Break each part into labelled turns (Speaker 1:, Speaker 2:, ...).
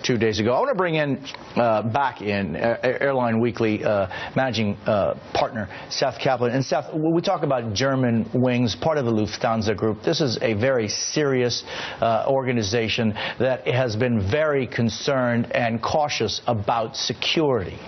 Speaker 1: 2 days ago. I want to bring in back in Airline Weekly managing partner Seth Kaplan. And Seth, when we talk about Germanwings, part of the Lufthansa group, this is a very serious organization that has been very concerned and cautious about security.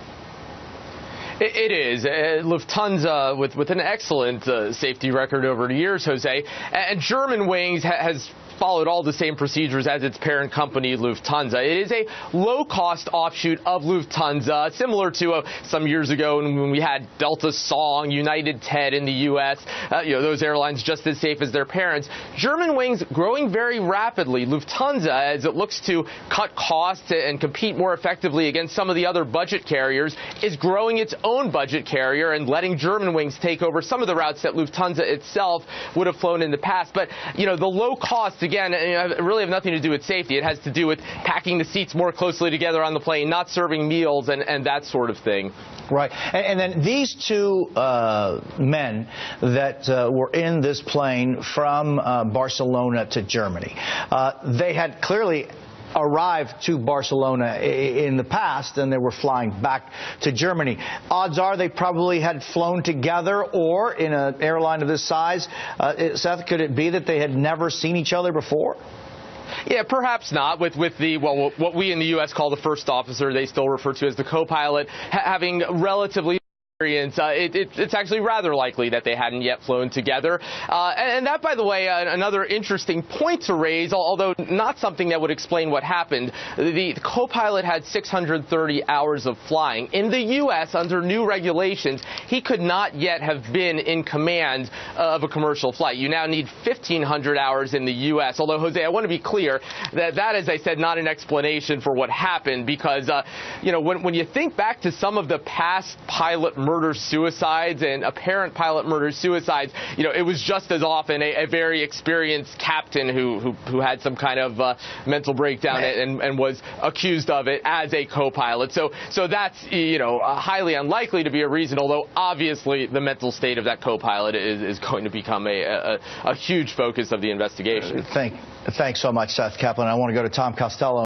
Speaker 2: It is. Lufthansa, with an excellent safety record over the years, Jose, and Germanwings has followed all the same procedures as its parent company, Lufthansa. It is a low-cost offshoot of Lufthansa, similar to some years ago when we had Delta Song, United Ted in the U.S., those airlines just as safe as their parents. Germanwings growing very rapidly. Lufthansa, as it looks to cut costs and compete more effectively against some of the other budget carriers, is growing its own budget carrier and letting Germanwings take over some of the routes that Lufthansa itself would have flown in the past. But, the low cost, again, really have nothing to do with safety. It has to do with packing the seats more closely together on the plane, not serving meals, and that sort of thing.
Speaker 1: Right. And then these two men that were in this plane from Barcelona to Germany, they had clearly arrived to Barcelona in the past, and they were flying back to Germany. Odds are they probably had flown together, or in an airline of this size, Seth, could it be that they had never seen each other before?
Speaker 2: Yeah, perhaps not. With the, well, what we in the U.S. call the first officer, they still refer to as the co-pilot, having relatively experience, it's actually rather likely that they hadn't yet flown together. And that, by the way, another interesting point to raise, although not something that would explain what happened. The co-pilot had 630 hours of flying. In the U.S., under new regulations, he could not yet have been in command of a commercial flight. You now need 1,500 hours in the U.S. Although, Jose, I want to be clear that, as I said, not an explanation for what happened, because, when you think back to some of the past pilot murder-suicides and apparent pilot murder-suicides, it was just as often a very experienced captain who had some kind of mental breakdown and was accused of it as a co-pilot. So that's, highly unlikely to be a reason, although obviously the mental state of that co-pilot is going to become a huge focus of the investigation.
Speaker 1: Thanks so much, Seth Kaplan. I want to go to Tom Costello.